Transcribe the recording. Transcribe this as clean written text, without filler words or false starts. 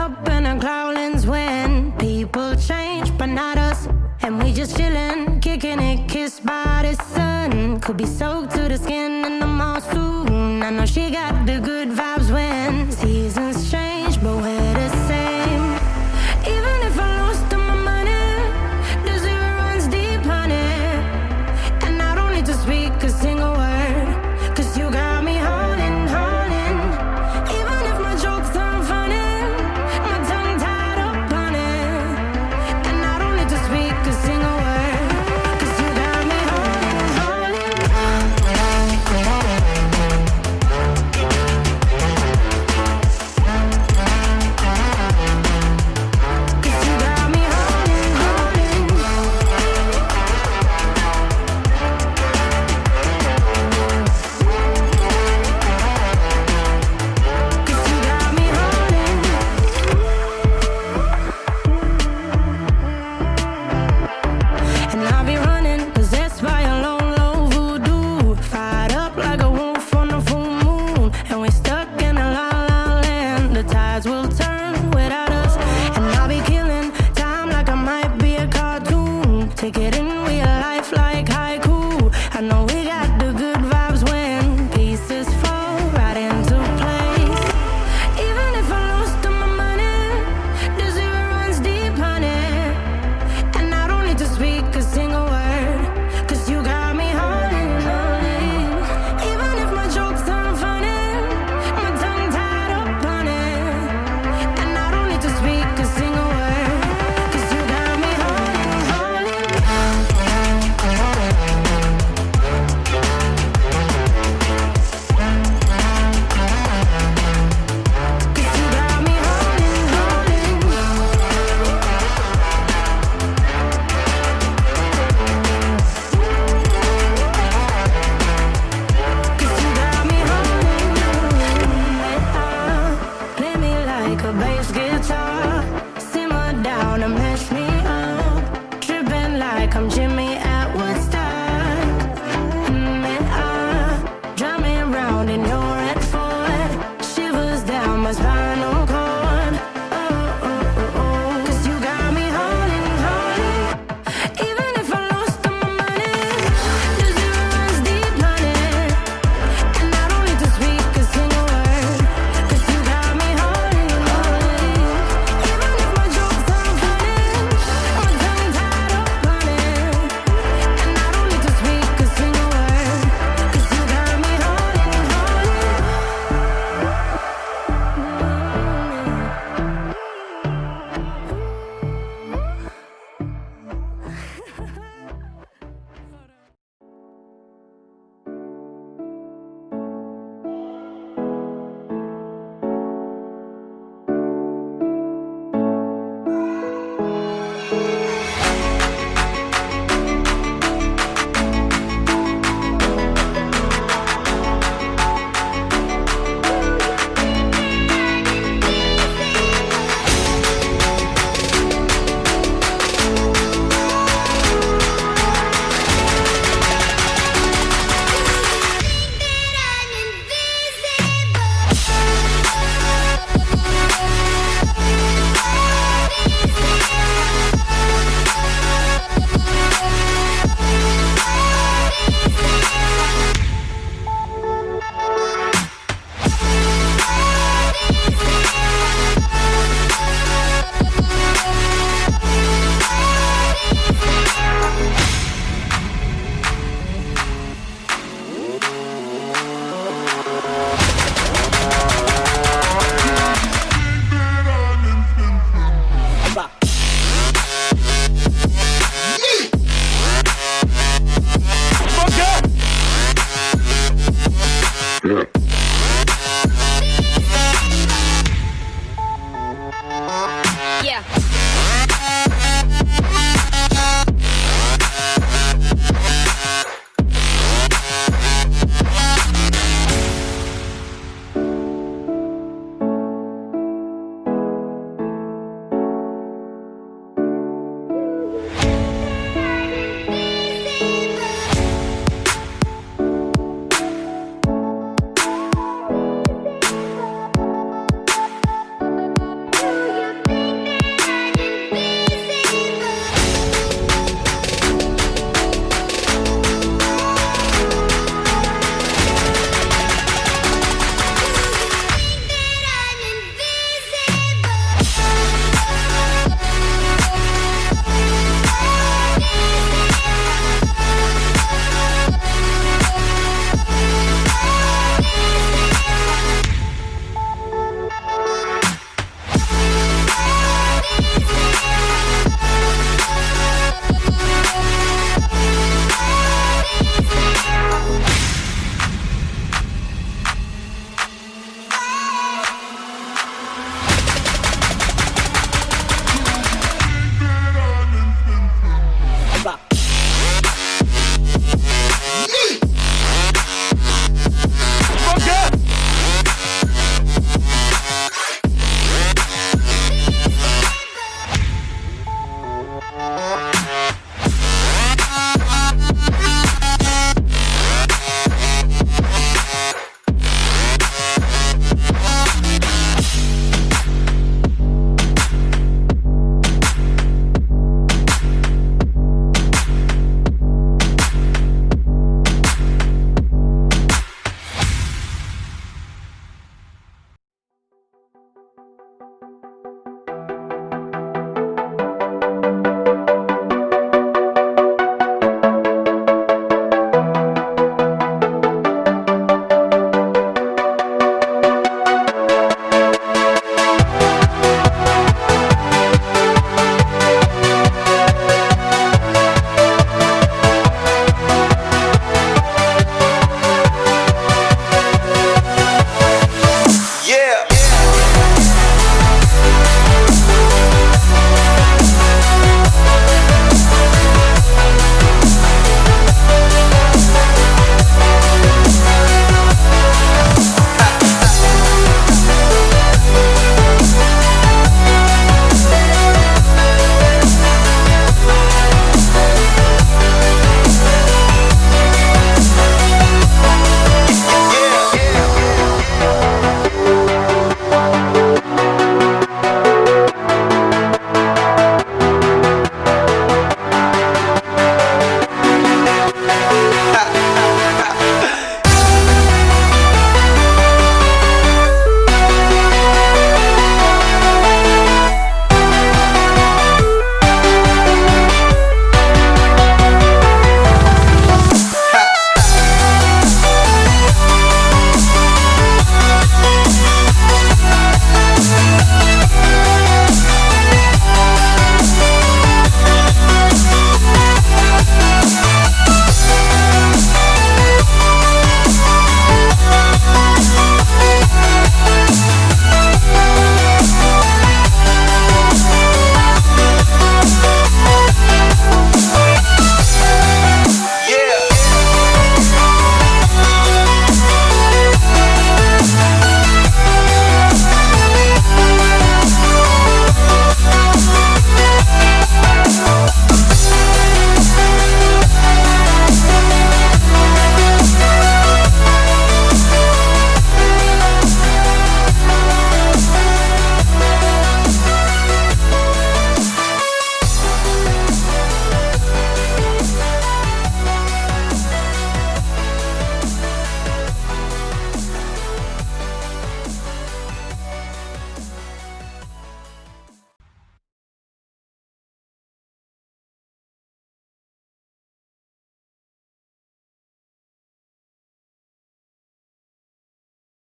up in our growlings when people change, but not us. And we just chillin', kicking it, kissed by the sun. Could be soaked to the skin in the mall soon. I know she got the good vibes when seasons change, but we're the same. Even if I lost all my money, the zero runs deep, honey. And I don't need to speak a single word, 'cause you got me holding, holding. Even if my jokes aren't funny, my tongue tied up on it. And I don't need to speak a single word, 'cause you got me holding, holding. 'Cause you got me holding, holding. 'Cause you got me holding. And I'll be running, possessed by a low, low voodoo. Fired up like a wolf on a full moon. And we're stuck in a la la land. The tides will turn without us. And I'll be killing time like I might be a cartoon. Take it in real life like haiku. I know we got the good vibes when pieces fall right into place. Even if I lost all my money, the zero runs deep, honey. And I don't need to speak a single word, 'cause you got me holding, holding. Even if my jokes aren't funny, my tongue tied up on it. And I don't need to speak a single word, 'cause you got me holding, holding. 'Cause you got me holding, holding. 'Cause you got me holding. Play me like a bass guitar.